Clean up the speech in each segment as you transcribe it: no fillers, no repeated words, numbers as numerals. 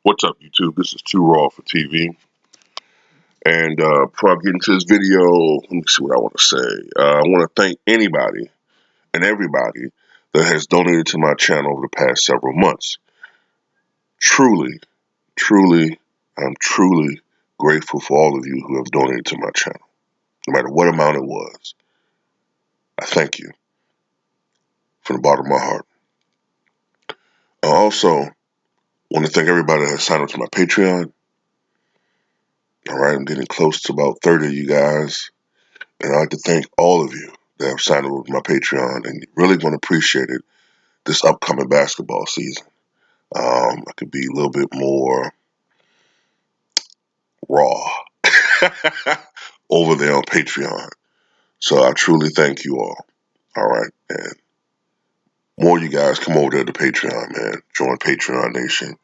What's up, YouTube? This is Too Raw for TV. And before I get into this video, let me see what I want to say. I want to thank anybody and everybody that has donated to my channel over the past several months. Truly, truly, I'm truly grateful for all of you who have donated to my channel, no matter what amount it was. I thank you from the bottom of my heart. I also want to thank everybody that has signed up to my Patreon. All right, I'm getting close to about 30 of you guys. And I'd like to thank all of you that have signed up with my Patreon and really going to appreciate it this upcoming basketball season. I could be a little bit more raw over there on Patreon. So I truly thank you all. All right. And more you guys come over there to Patreon, man. Join Patreon Nation,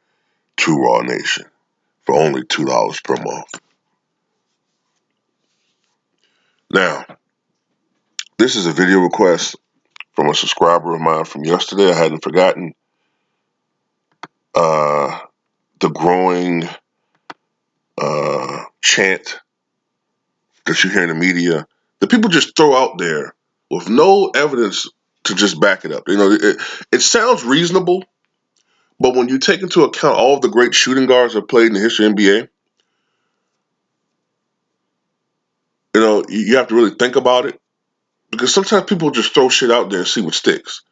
Too Raw Nation for only $2 per month. Now, this is a video request from a subscriber of mine from yesterday. I hadn't forgotten. The growing chant that you hear in the media that people just throw out there with no evidence to just back it up. You know, it sounds reasonable, but when you take into account all of the great shooting guards that played in the history of the NBA, you know, you have to really think about it because sometimes people just throw shit out there and see what sticks.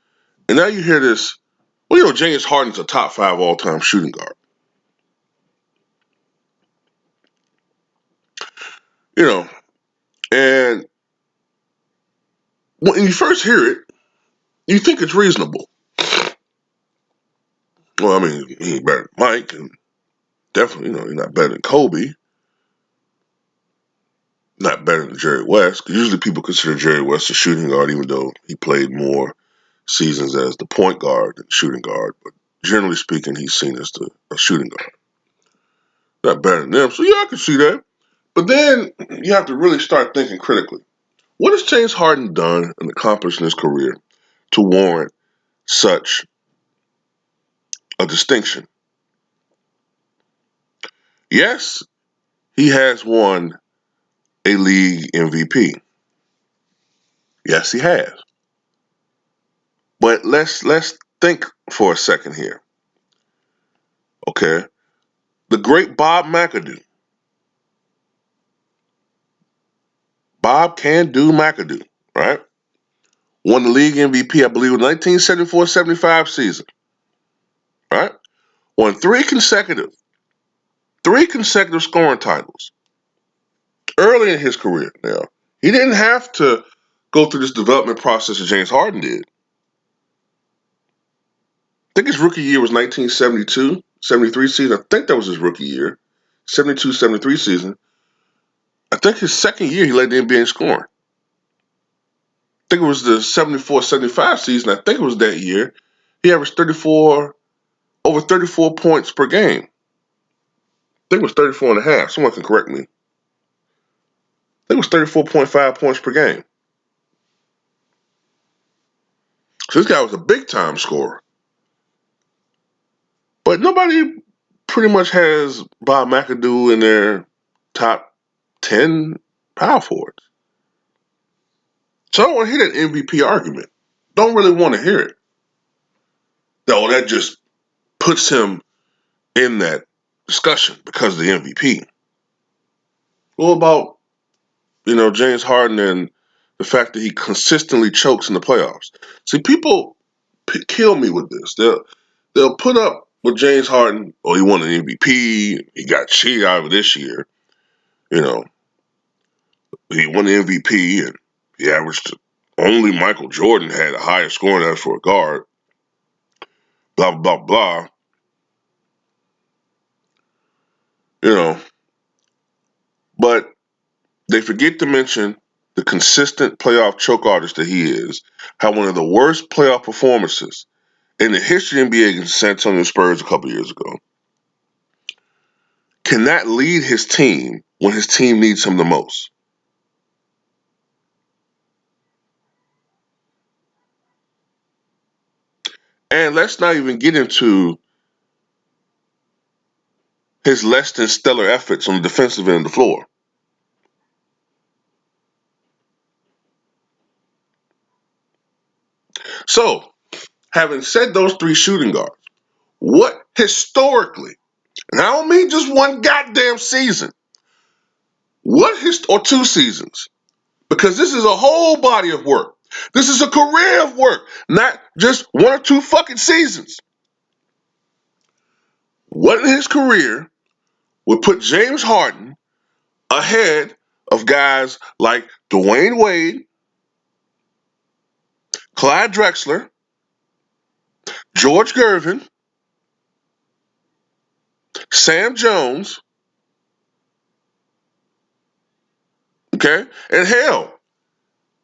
And now you hear this, well, you know, James Harden's a top 5 all-time shooting guard. You know, and when you first hear it, you think it's reasonable. Well, I mean, he ain't better than Mike, and definitely, you know, he's not better than Kobe, not better than Jerry West. Because usually people consider Jerry West a shooting guard, even though he played more seasons as the point guard than shooting guard. But generally speaking, he's seen as a shooting guard. Not better than them. So yeah, I can see that. But then you have to really start thinking critically. What has James Harden done and accomplished in his career to warrant such a distinction? Yes, he has won a league MVP. Yes, he has. But let's think for a second here. Okay. The great Bob McAdoo. Bob Can Do McAdoo, right? Won the league MVP, I believe, in 1974-75 season, right? Won three consecutive scoring titles early in his career. Now, he didn't have to go through this development process that James Harden did. I think his rookie year was 1972, 73 season. I think that was his rookie year, 72, 73 season. I think his second year he led the NBA in scoring. I think it was the 74-75 season. I think it was that year. He averaged over 34 points per game. I think it was 34 and a half. Someone can correct me. I think it was 34.5 points per game. So this guy was a big time scorer. But nobody pretty much has Bob McAdoo in their top 10 power forwards. So I don't want to hear that MVP argument. Don't really want to hear it. No, that just puts him in that discussion because of the MVP. What about, you know, James Harden and the fact that he consistently chokes in the playoffs? See, people kill me with this. They'll put up with James Harden. Oh, he won an MVP. He got cheated out of it this year. You know, he won the MVP and he averaged only Michael Jordan had a higher scoring average for a guard. Blah blah blah. You know, but they forget to mention the consistent playoff choke artist that he is. Had one of the worst playoff performances in the history of the NBA against San Antonio Spurs a couple years ago. Cannot lead his team when his team needs him the most. And let's not even get into his less than stellar efforts on the defensive end of the floor. So, having said those three shooting guards, what historically, and I don't mean just one goddamn season, or 2 seasons, because this is a whole body of work. This is a career of work, not just 1 or 2 fucking seasons. What in his career would put James Harden ahead of guys like Dwayne Wade, Clyde Drexler, George Gervin, Sam Jones, okay? And hell,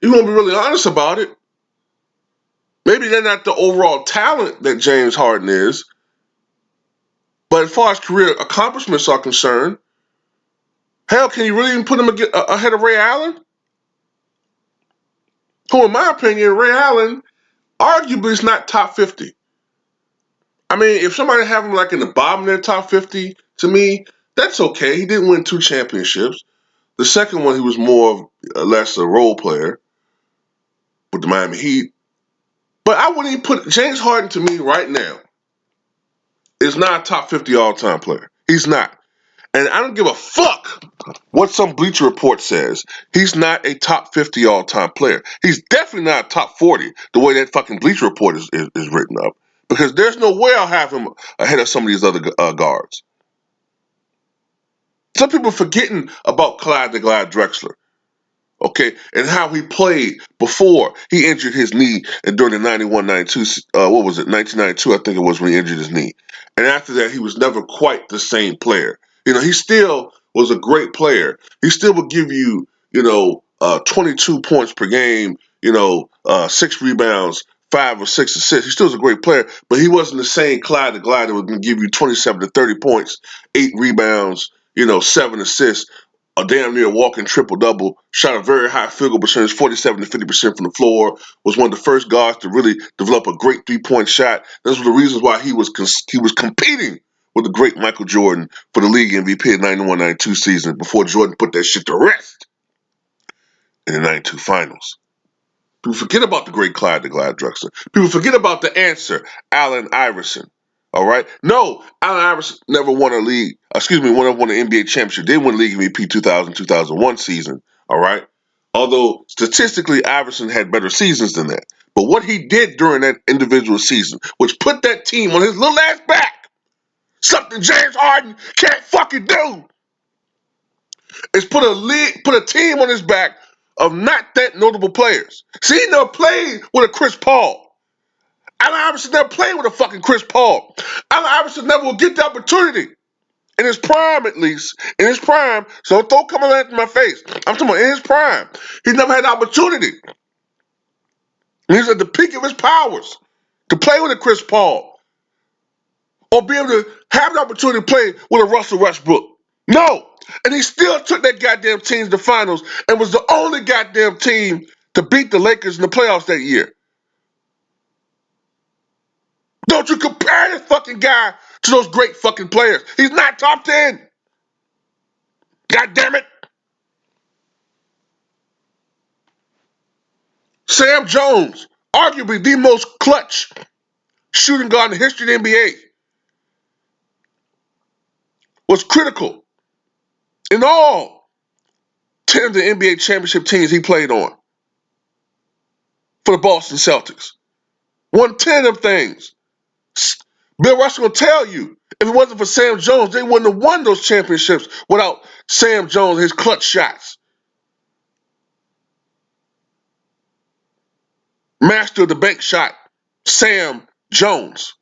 you want to be really honest about it, maybe they're not the overall talent that James Harden is, but as far as career accomplishments are concerned, hell, can you really even put him ahead of Ray Allen? Who, in my opinion, Ray Allen arguably is not top 50. I mean, if somebody have him like in the bottom of their top 50, to me, that's okay. He didn't win 2 championships. The second one, he was more or less a role player with the Miami Heat. But I wouldn't even put James Harden, to me right now, is not a top 50 all-time player. He's not. And I don't give a fuck what some Bleacher Report says. He's not a top 50 all-time player. He's definitely not a top 40, the way that fucking Bleacher Report is written up. Because there's no way I'll have him ahead of some of these other guards. Some people are forgetting about Clyde the Glide Drexler. Okay, and how he played before he injured his knee and during the 91-92, what was it, 1992, I think it was when he injured his knee. And after that, he was never quite the same player. You know, he still was a great player. He still would give you, 22 points per game, 6 rebounds, 5 or 6 assists. He still was a great player, but he wasn't the same Clyde the Glide that was going to give you 27 to 30 points, 8 rebounds, 7 assists, a damn near walking triple double, shot a very high field goal percentage, 47 to 50% from the floor, was one of the first guards to really develop a great 3-point shot. Those were the reasons why he was competing with the great Michael Jordan for the league MVP in 91-92 season before Jordan put that shit to rest in the 92 finals. People forget about the great Clyde the Glide Drexler. People forget about the answer, Allen Iverson. All right? No, Allen Iverson never won an NBA championship. They won league MVP 2000-2001 season. All right? Although statistically, Iverson had better seasons than that. But what he did during that individual season, which put that team on his little ass back, something James Harden can't fucking do, is put a team on his back of not that notable players. See, he never played with a Chris Paul. Allen Iverson never played with a fucking Chris Paul. Allen Iverson never will get the opportunity. In his prime, at least. In his prime. So don't come at my face. I'm talking about in his prime. He never had the opportunity. He was at the peak of his powers to play with a Chris Paul. Or be able to have the opportunity to play with a Russell Westbrook. No. And he still took that goddamn team to the finals and was the only goddamn team to beat the Lakers in the playoffs that year. Don't you compare this fucking guy to those great fucking players. He's not top 10. God damn it. Sam Jones, arguably the most clutch shooting guard in the history of the NBA, was critical in all 10 of the NBA championship teams he played on for the Boston Celtics. Won 10 of them things. Bill Russell will tell you, if it wasn't for Sam Jones, they wouldn't have won those championships without Sam Jones and his clutch shots. Master of the bank shot, Sam Jones.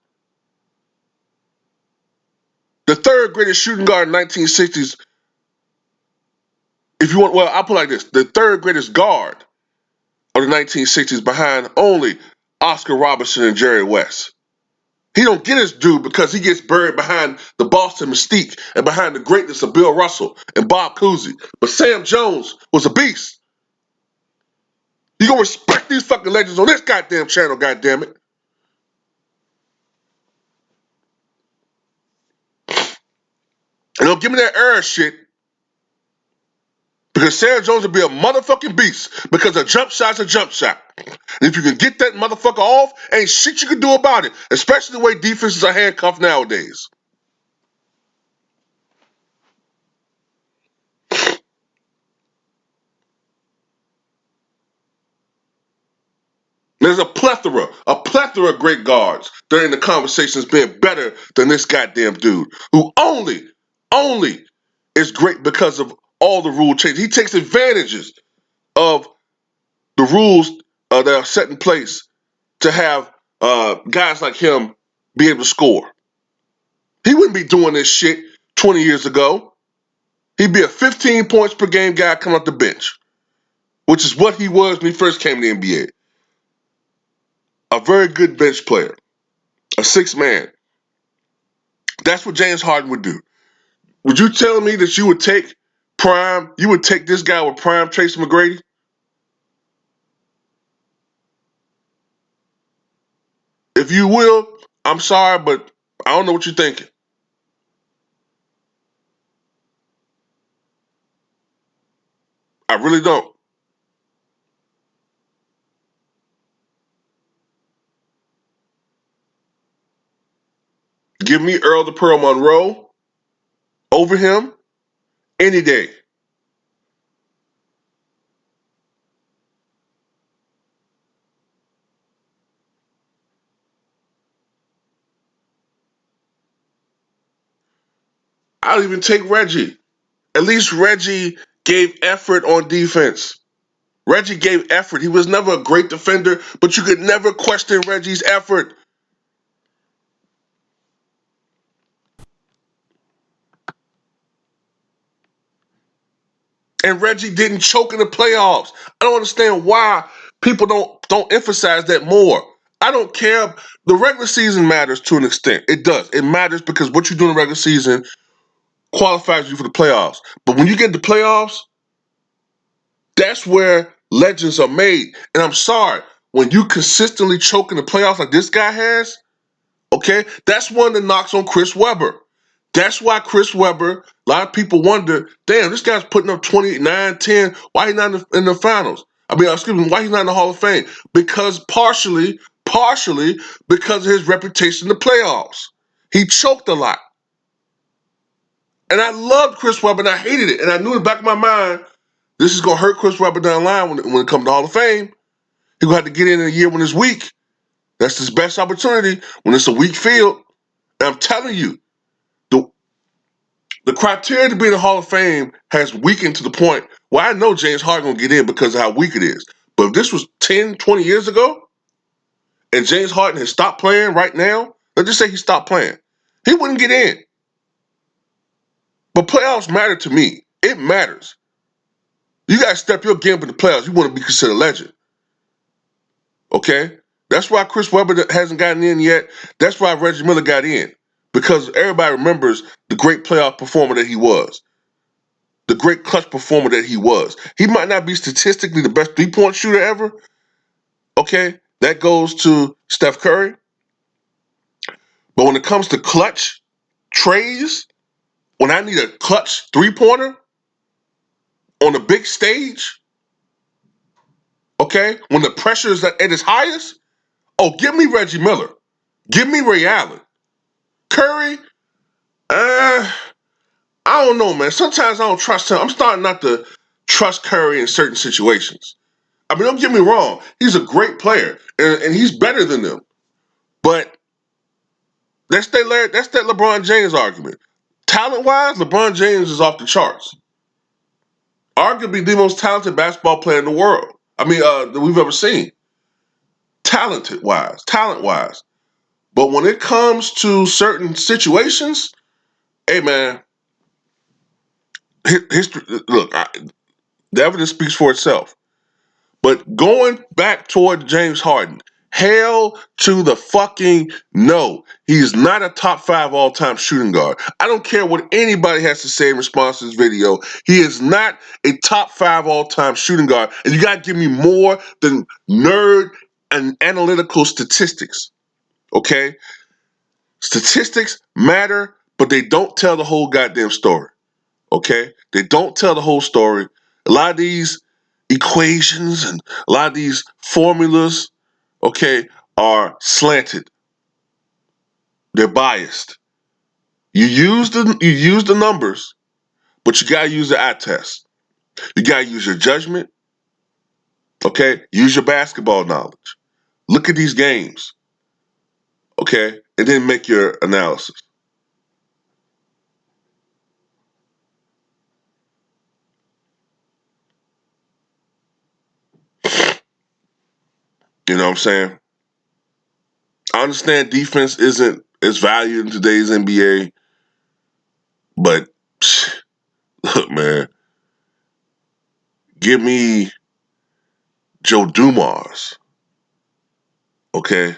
The third greatest shooting guard in the 1960s, I'll put it like this. The third greatest guard of the 1960s behind only Oscar Robertson and Jerry West. He don't get his due because he gets buried behind the Boston Mystique and behind the greatness of Bill Russell and Bob Cousy. But Sam Jones was a beast. You gonna respect these fucking legends on this goddamn channel, goddammit. And don't give me that error shit. Because Sarah Jones will be a motherfucking beast. Because a jump shot's a jump shot. And if you can get that motherfucker off, ain't shit you can do about it. Especially the way defenses are handcuffed nowadays. There's a plethora of great guards that are in the conversations being better than this goddamn dude who only is great because of all the rule changes. He takes advantages of the rules that are set in place to have guys like him be able to score. He wouldn't be doing this shit 20 years ago. He'd be a 15 points per game guy coming off the bench, which is what he was when he first came to the NBA. A very good bench player, a sixth man. That's what James Harden would do. Would you tell me that you would take this guy with prime Tracy McGrady? If you will, I'm sorry, but I don't know what you're thinking. I really don't. Give me Earl the Pearl Monroe over him any day. I'll even take Reggie. At least Reggie gave effort on defense. Reggie gave effort. He was never a great defender, but you could never question Reggie's effort. And Reggie didn't choke in the playoffs. I don't understand why people don't emphasize that more. I don't care. The regular season matters to an extent. It does. It matters because what you do in the regular season qualifies you for the playoffs. But when you get to the playoffs, that's where legends are made. And I'm sorry, when you consistently choke in the playoffs like this guy has, okay, that's one of the knocks on Chris Webber. That's why Chris Webber, a lot of people wonder, damn, this guy's putting up 29, 10. Why he not in the finals? I mean, excuse me, why he's not in the Hall of Fame? Because partially because of his reputation in the playoffs. He choked a lot. And I loved Chris Webber and I hated it. And I knew in the back of my mind, this is going to hurt Chris Webber down the line when it comes to Hall of Fame. He's going to have to get in a year when it's weak. That's his best opportunity when it's a weak field. And I'm telling you, the criteria to be in the Hall of Fame has weakened to the point where I know James Harden going to get in because of how weak it is. But if this was 10, 20 years ago and James Harden had stopped playing right now, let's just say he stopped playing, he wouldn't get in. But playoffs matter to me. It matters. You got to step your game in the playoffs. You want to be considered a legend. Okay? That's why Chris Webber hasn't gotten in yet. That's why Reggie Miller got in. Because everybody remembers the great playoff performer that he was. The great clutch performer that he was. He might not be statistically the best three-point shooter ever. Okay? That goes to Steph Curry. But when it comes to clutch trays, when I need a clutch three-pointer on a big stage, okay, when the pressure is at its highest, oh, give me Reggie Miller. Give me Ray Allen. Curry, I don't know, man. Sometimes I don't trust him. I'm starting not to trust Curry in certain situations. I mean, don't get me wrong. He's a great player, and he's better than them. But that's that LeBron James argument. Talent-wise, LeBron James is off the charts. Arguably the most talented basketball player in the world. I mean, that we've ever seen. Talent-wise. But when it comes to certain situations, hey, man, history. Look, the evidence speaks for itself. But going back toward James Harden, hell to the fucking no. He is not a top 5 all-time shooting guard. I don't care what anybody has to say in response to this video. He is not a top 5 all-time shooting guard. And you got to give me more than nerd and analytical statistics. Okay? Statistics matter but they don't tell the whole goddamn story. Okay? They don't tell the whole story. A lot of these equations and a lot of these formulas, okay, are slanted. They're biased. You use the numbers, but you gotta use the eye test. You gotta use your judgment, okay? Use your basketball knowledge. Look at these games, okay? And then make your analysis. You know what I'm saying? I understand defense isn't as valued in today's NBA, but look, man, give me Joe Dumars, okay?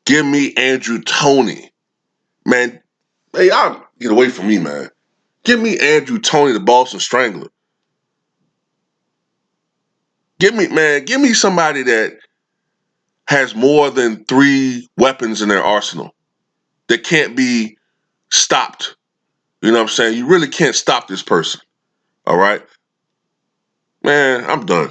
Give me Andrew Toney. Man, hey, y'all get away from me, man. Give me Andrew Toney, the Boston Strangler. Give me somebody that has more than 3 weapons in their arsenal that can't be stopped. You know what I'm saying? You really can't stop this person. All right? Man, I'm done.